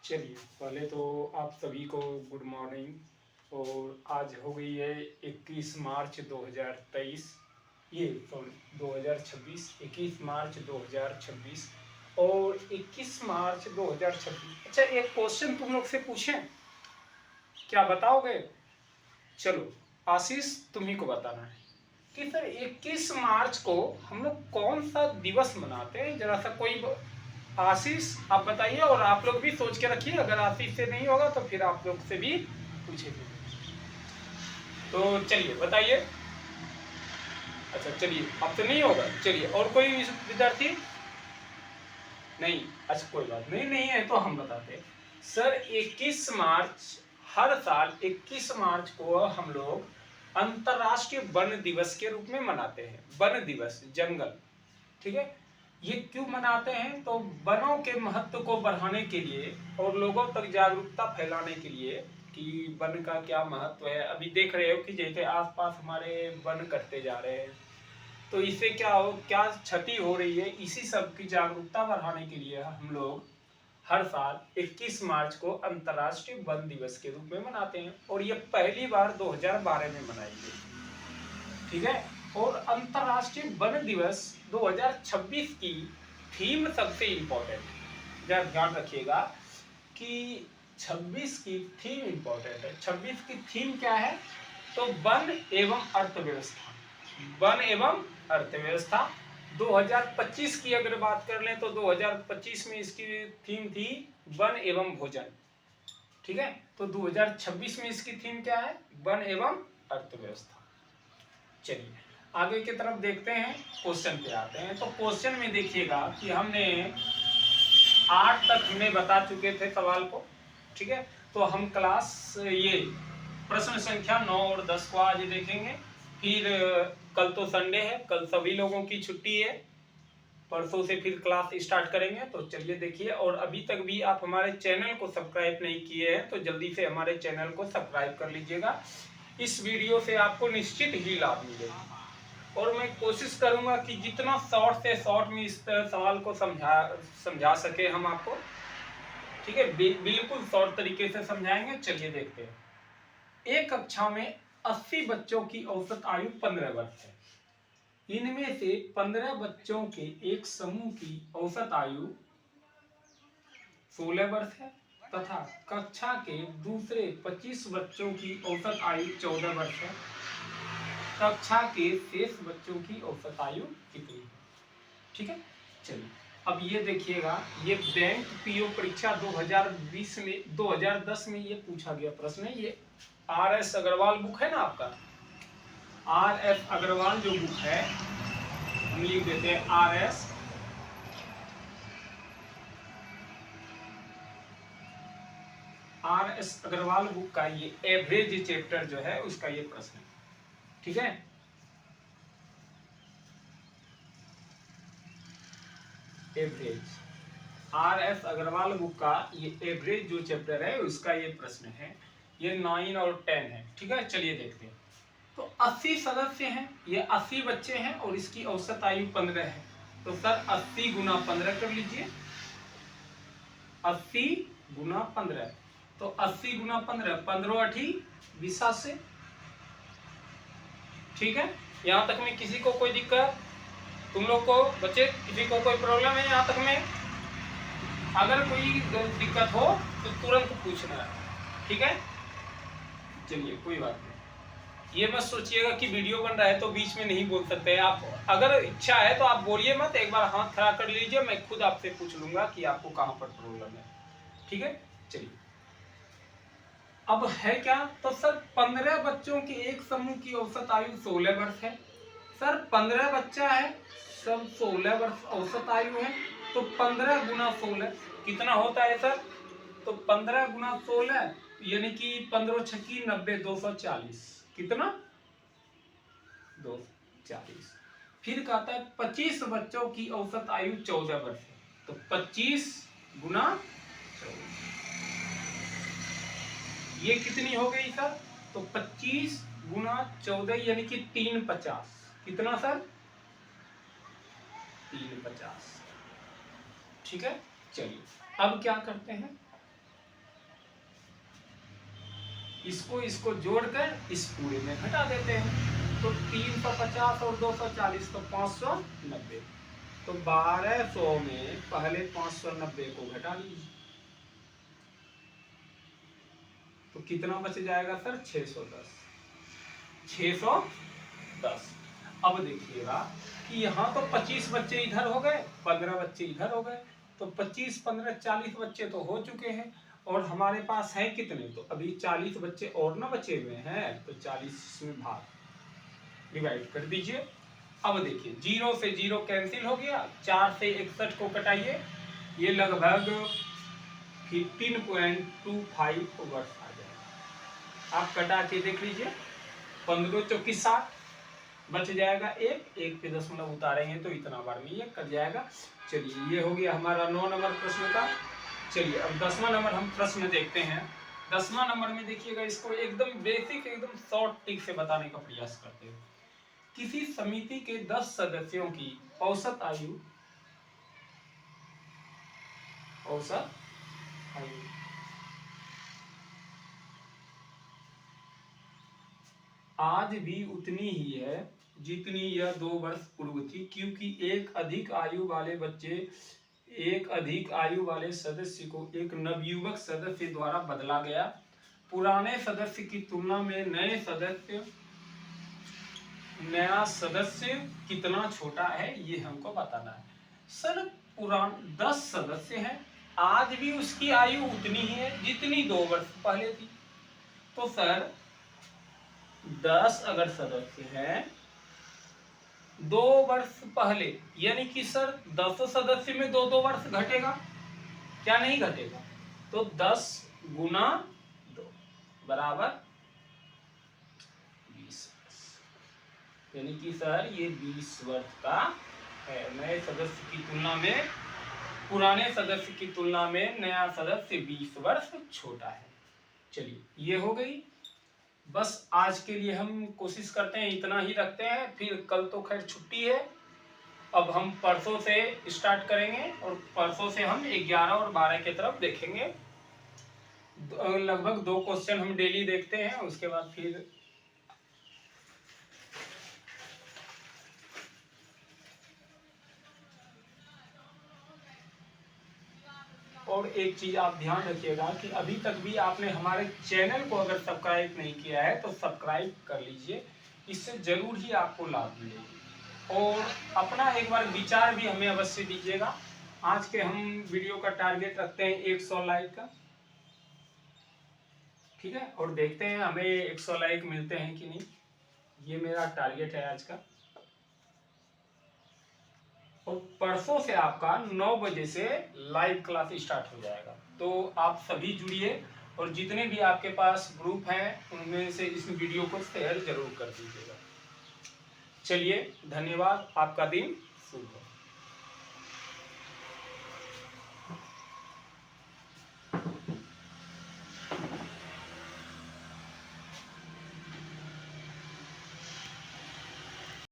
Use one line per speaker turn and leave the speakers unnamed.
चलिए, पहले तो आप सभी को गुड मॉर्निंग। और आज हो गई है 21 मार्च 2023, ये सॉरी 2026, 21 मार्च 2026 और 21 मार्च 2026। अच्छा, एक क्वेश्चन तुम लोग से पूछें, क्या बताओगे? चलो, आशीष तुम्ही को बताना है कि सर 21 मार्च को हम लोग कौन सा दिवस मनाते हैं। जरा सा कोई आशीष आप बताइए, और आप लोग भी सोच के रखिए, अगर आशीष से नहीं होगा तो फिर आप लोग से भी पूछेंगे। तो चलिए बताइए। अच्छा चलिए, अब तो नहीं होगा। चलिए, और कोई विद्यार्थी नहीं? अच्छा कोई बात नहीं, नहीं है तो हम बताते हैं। सर 21 मार्च, हर साल 21 मार्च को हम लोग अंतरराष्ट्रीय वन दिवस के रूप में मनाते हैं। वन दिवस, जंगल, ठीक है। ये क्यों मनाते हैं? तो वनों के महत्व को बढ़ाने के लिए और लोगों तक जागरूकता फैलाने के लिए कि वन का क्या महत्व है। अभी देख रहे हो कि जैसे आसपास हमारे वन कटते जा रहे हैं, तो इससे क्या क्षति हो रही है। इसी सब की जागरूकता बढ़ाने के लिए हम लोग हर साल 21 मार्च को अंतर्राष्ट्रीय वन दिवस के रूप में मनाते हैं, और ये पहली बार 2012 में मनाई गई, ठीक है। और अंतर्राष्ट्रीय वन दिवस 2026 की थीम सबसे इंपॉर्टेंट, जरा ध्यान रखिएगा कि 26 की थीम इंपॉर्टेंट है। 26 की थीम क्या है? तो वन एवं अर्थव्यवस्था। वन एवं अर्थव्यवस्था। 2025 की अगर बात कर लें तो 2025 में इसकी थीम थी वन एवं भोजन, ठीक है। तो 2026 में इसकी थीम क्या है? वन एवं अर्थव्यवस्था। चलिए आगे की तरफ देखते हैं, क्वेश्चन पे आते हैं। तो क्वेश्चन में देखिएगा कि हमने 8 तक हमने बता चुके थे सवाल को, ठीक है। तो हम क्लास ये प्रश्न संख्या 9 और 10 को आज देखेंगे। फिर कल तो संडे है, कल सभी लोगों की छुट्टी है, परसों से फिर क्लास स्टार्ट करेंगे। तो चलिए देखिए, और अभी तक भी आप हमारे चैनल को सब्सक्राइब नहीं किए हैं तो जल्दी से हमारे चैनल को सब्सक्राइब कर लीजिएगा। इस वीडियो से आपको निश्चित ही लाभ मिलेगा, और मैं कोशिश करूंगा कि जितना शॉर्ट से शॉर्ट में इस सवाल को समझा सके हम आपको, ठीक है। बिल्कुल शॉर्ट तरीके से समझाएंगे। चलिए देखते हैं। एक कक्षा में 80 बच्चों की औसत आयु 15 वर्ष है। इनमें से 15 बच्चों के एक समूह की औसत आयु 16 वर्ष है तथा कक्षा के दूसरे 25 बच्चों की औसत आयु 14 वर्ष है। कक्षा के शेष बच्चों की औसत आयु कितनी है? ठीक है। चलिए अब ये देखिएगा, ये बैंक पीओ परीक्षा 2020 में 2010 में ये पूछा गया प्रश्न है। ये RS अग्रवाल बुक है ना आपका, RS अग्रवाल जो बुक है, हम लिख देते हैं RS अग्रवाल बुक का ये एवरेज चैप्टर जो है उसका ये प्रश्न है, ठीक है। एवरेज, RS अग्रवाल बुक का ये एवरेज जो चैप्टर है उसका ये प्रश्न है। ये 9 और 10 है, ठीक है। चलिए देखते हैं। तो 80 सदस्य हैं, ये 80 बच्चे हैं और इसकी औसत आयु 15 है। तो सर 80 गुना 15 कर लीजिए, 80 गुना 15, तो 80 गुना 15, 15 अठी 20, ठीक है। यहाँ तक में किसी को कोई दिक्कत? तुम लोग को बच्चे किसी को कोई प्रॉब्लम है यहाँ तक में? अगर कोई दिक्कत हो तो तुरंत पूछना है, ठीक है। चलिए कोई बात नहीं, ये मत सोचिएगा कि वीडियो बन रहा है तो बीच में नहीं बोल सकते आप। अगर इच्छा है तो आप बोलिए मत, एक बार हाथ खड़ा कर लीजिए, मैं खुद आपसे पूछ लूंगा कि आपको कहाँ पर प्रॉब्लम है, ठीक है। चलिए अब है क्या? तो सर 15 बच्चों के एक समूह की औसत आयु 16 वर्ष है। सर 15 बच्चा है, सब 16 वर्ष औसत आयु है, तो 15 गुना 16 कितना होता है सर? तो 15 गुना 16 यानी कि 15 छक्की 90, 240। कितना? 240। फिर कहता है 25 बच्चों की औसत आयु 14 वर्ष है, तो 25 गुना 14 ये कितनी हो गई सर? तो 25 गुना 14 यानी कि 350। कितना सर? 350, ठीक है। चलिए अब क्या करते हैं, इसको जोड़कर इस पूरे में घटा देते हैं। तो 350 और 240 तो 590। तो 1200 में पहले 590 को घटा लीजिए तो कितना बच जाएगा सर? 610। 610। अब देखिएगा कि यहाँ तो 25 बच्चे इधर हो गए, 15 बच्चे इधर हो गए, तो 25, 15, 40 बच्चे तो हो चुके हैं और हमारे पास है कितने? तो अभी 40 बच्चे और ना बचे हुए हैं, तो 40 में भाग डिवाइड कर दीजिए। अब देखिए 0 से 0 कैंसिल हो गया, 4 से 61 को कटाइए, ये लगभग 15.25 वर्ष आ जाएगा। आप कटा के देख लीजिए, 15 चौकी 60 बच जाएगा, एक पे दशमलव उतारेंगे तो इतना बार में ये कट जाएगा। चलिए ये हो गया हमारा 9 नंबर प्रश्न का। चलिए अब 10वां नंबर हम प्रश्न देखते हैं। 10वां नंबर में देखिएगा, इसको एकदम बेसिक एकदम शॉर्ट टिक से बताने का प्रयास करते हैं। किसी समिति के 10 सदस्यों की औसत आयु आज भी उतनी ही है जितनी यह 2 वर्ष पूर्व थी, क्योंकि एक अधिक आयु वाले सदस्य को एक नवयुवक सदस्य द्वारा बदला गया। पुराने सदस्य की तुलना में नया सदस्य कितना छोटा है, ये हमको बताना है। सर 10 सदस्य हैं, आज भी उसकी आयु उतनी ही है जितनी 2 वर्ष पहले थी। तो सर 10 अगर सदस्य हैं 2 वर्ष पहले, यानी कि सर 10 सदस्य में 2 वर्ष घटेगा, क्या नहीं घटेगा? तो 10 गुना 2 बराबर 20 वर्ष, यानी कि सर ये 20 वर्ष का है। नए सदस्य की तुलना में, पुराने सदस्य की तुलना में नया सदस्य 20 वर्ष छोटा है। चलिए ये हो गई। बस आज के लिए हम कोशिश करते हैं इतना ही रखते हैं, फिर कल तो खैर छुट्टी है। अब हम परसों से स्टार्ट करेंगे और परसों से हम 11 और 12 की तरफ देखेंगे। लगभग 2 क्वेश्चन हम डेली देखते हैं, उसके बाद फिर और एक चीज आप ध्यान रखिएगा कि अभी तक भी आपने हमारे चैनल को अगर सब्सक्राइब नहीं किया है तो सब्सक्राइब कर लीजिए, इससे जरूर ही आपको लाभ मिलेगी। और अपना एक बार विचार भी हमें अवश्य दीजिएगा। आज के हम वीडियो का टारगेट रखते हैं 100 लाइक का, ठीक है, और देखते हैं हमें 100 लाइक मिलते हैं कि नहीं, ये मेरा टारगेट है आज का। और परसों से आपका 9 बजे से लाइव क्लास स्टार्ट हो जाएगा, तो आप सभी जुड़िए और जितने भी आपके पास ग्रुप हैं उनमें से इस वीडियो को शेयर जरूर कर दीजिएगा। चलिए धन्यवाद, आपका दिन शुभ हो।